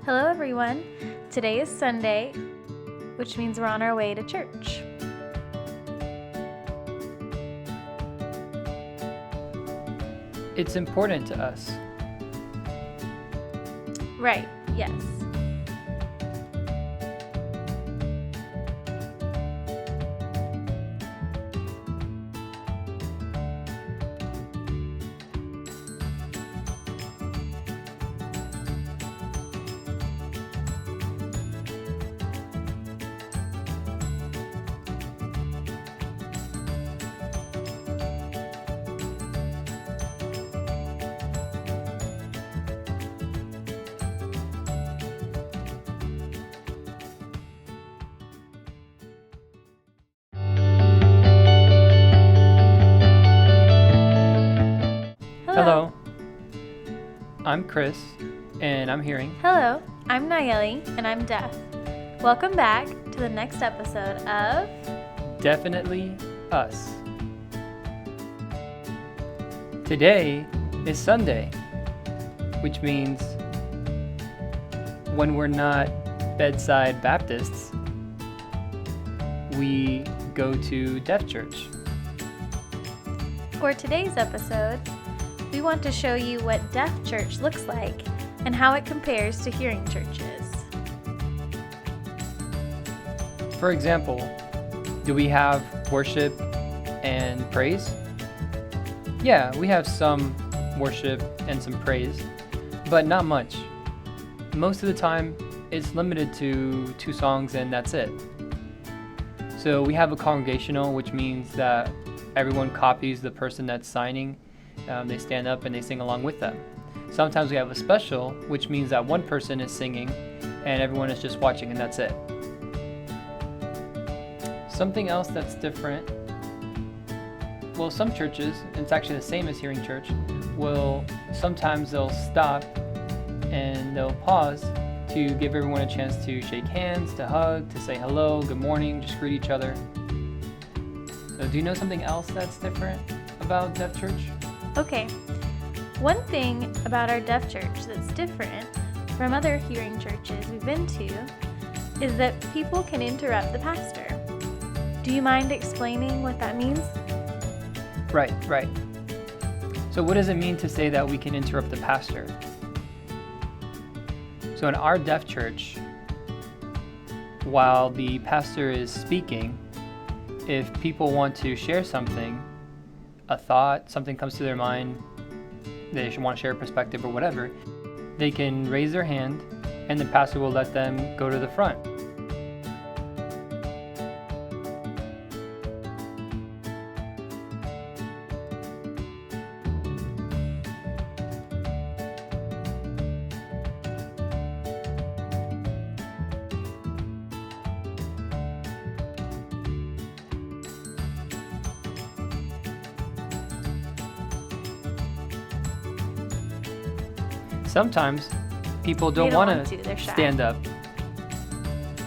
Hello everyone. Today is Sunday, which means we're on our way to church. It's important to us. Right, yes. Hello. I'm Chris, and I'm hearing. Hello, I'm Nayeli, and I'm deaf. Welcome back to the next episode of Definitely Us. Today is Sunday, which means when we're not bedside Baptists, we go to Deaf Church. For today's episode, we want to show you what deaf church looks like and how it compares to hearing churches. For example, do we have worship and praise? Yeah, we have some worship and some praise, but not much. Most of the time, it's limited to 2 songs and that's it. So we have a congregational, which means that everyone copies the person that's signing. They stand up and they sing along with them. Sometimes we have a special, which means that one person is singing and everyone is just watching and that's it. Something else that's different, well, some churches, and it's actually the same as hearing church, sometimes they'll stop and they'll pause to give everyone a chance to shake hands, to hug, to say hello, good morning, just greet each other. So do you know something else that's different about Deaf Church? Okay, one thing about our deaf church that's different from other hearing churches we've been to is that people can interrupt the pastor. Do you mind explaining what that means? Right. So what does it mean to say that we can interrupt the pastor? So in our deaf church, while the pastor is speaking, if people want to share something, a thought, something comes to their mind, they should want to share a perspective or whatever, they can raise their hand and the pastor will let them go to the front. Sometimes people don't want to stand up.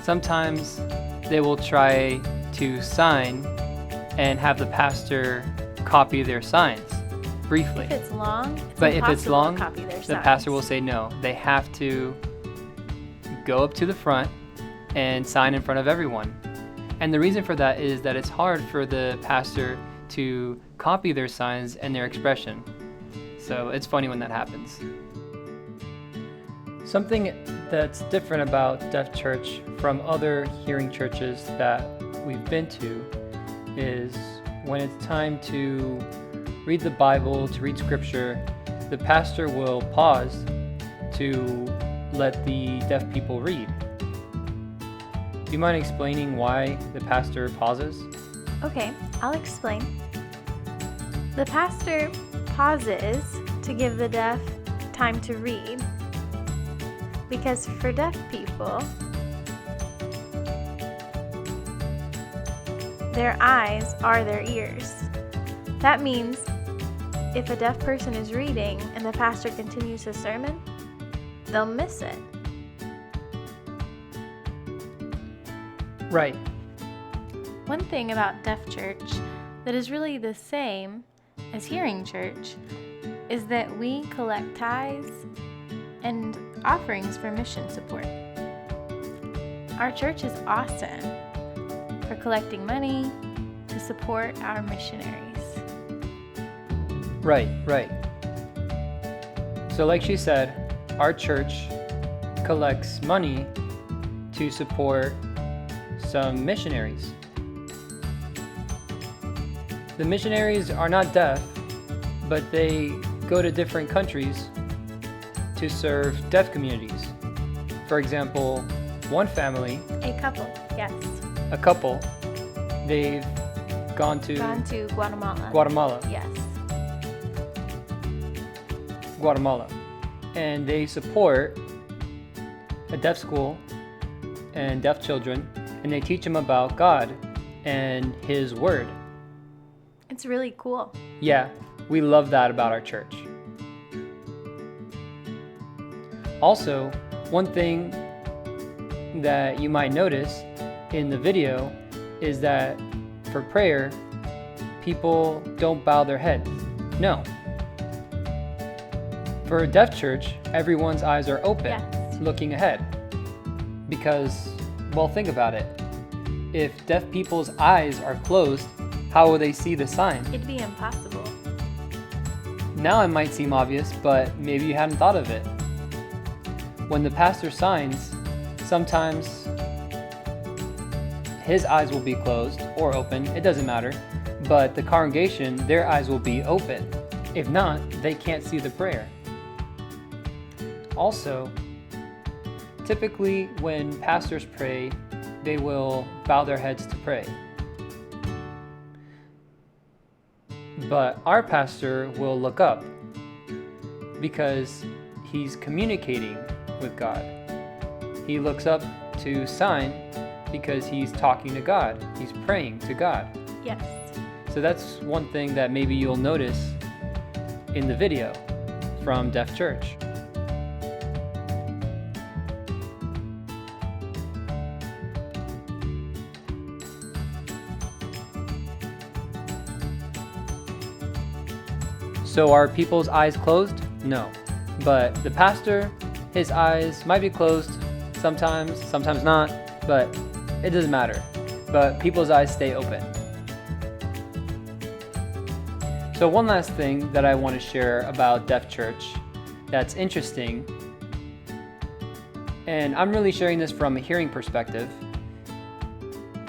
Sometimes they will try to sign and have the pastor copy their signs briefly. If it's long, but if it's long, to copy their the signs. pastor will say no. They have to go up to the front and sign in front of everyone. And the reason for that is that it's hard for the pastor to copy their signs and their expression. So it's funny when that happens. Something that's different about Deaf Church from other hearing churches that we've been to is when it's time to read the Bible, to read scripture, the pastor will pause to let the deaf people read. Do you mind explaining why the pastor pauses? Okay, I'll explain. The pastor pauses to give the deaf time to read. Because for deaf people, their eyes are their ears. That means if a deaf person is reading and the pastor continues his sermon, they'll miss it. Right. One thing about deaf church that is really the same as hearing church is that we collect tithes and offerings for mission support. Our church is awesome for collecting money to support our missionaries. Right. So like she said, our church collects money to support some missionaries. The missionaries are not deaf, but they go to different countries to serve deaf communities. For example, one family, A couple, yes. a couple, they've gone to Guatemala. Guatemala, Yes. and they support a deaf school and deaf children, and they teach them about God and His Word. It's really cool. Yeah, we love that about our church. Also, one thing that you might notice in the video is that for prayer, people don't bow their heads. No. For a deaf church, everyone's eyes are open, Yes. looking ahead. Because, well, think about it. If deaf people's eyes are closed, how will they see the sign? It'd be impossible. Now it might seem obvious, but maybe you hadn't thought of it. When the pastor signs, sometimes his eyes will be closed or open, it doesn't matter, but the congregation, their eyes will be open. If not, they can't see the prayer. Also, typically when pastors pray, they will bow their heads to pray. But our pastor will look up because he's communicating with God. He looks up to sign because he's talking to God. He's praying to God. Yes. So that's one thing that maybe you'll notice in the video from Deaf Church. So are people's eyes closed? No. But the pastor, his eyes might be closed sometimes not, but it doesn't matter. But people's eyes stay open. So one last thing that I want to share about Deaf Church that's interesting, and I'm really sharing this from a hearing perspective,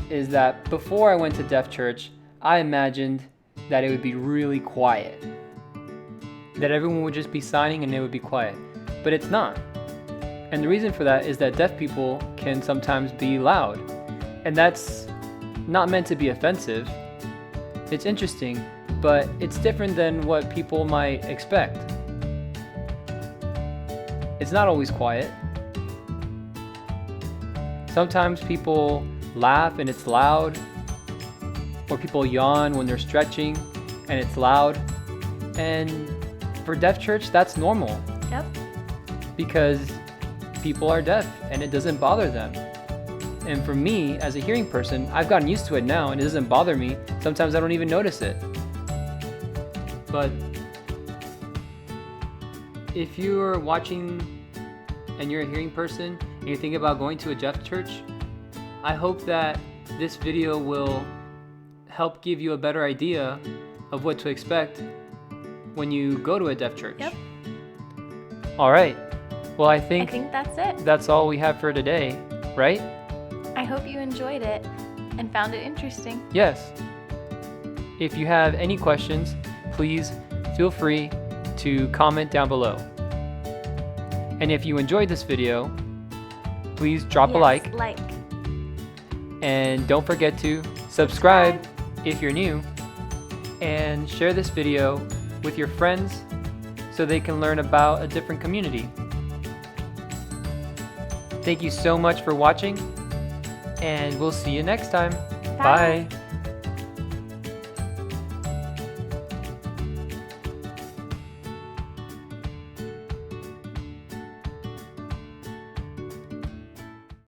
is that before I went to Deaf Church, I imagined that it would be really quiet. That everyone would just be signing and it would be quiet. But it's not. And the reason for that is that deaf people can sometimes be loud. And that's not meant to be offensive. It's interesting, but it's different than what people might expect. It's not always quiet. Sometimes people laugh and it's loud, or people yawn when they're stretching and it's loud. And for Deaf Church, that's normal. Yep. Because people are deaf and it doesn't bother them. And for me, as a hearing person, I've gotten used to it now and it doesn't bother me. Sometimes I don't even notice it. But if you're watching and you're a hearing person and you're thinking about going to a deaf church, I hope that this video will help give you a better idea of what to expect when you go to a deaf church. Yep. All right. Well, I think that's it. that's all we have for today, right? I hope you enjoyed it and found it interesting. Yes. If you have any questions, please feel free to comment down below. And if you enjoyed this video, please drop a like. And don't forget to subscribe if you're new, and share this video with your friends so they can learn about a different community. Thank you so much for watching, and we'll see you next time. Bye. Bye.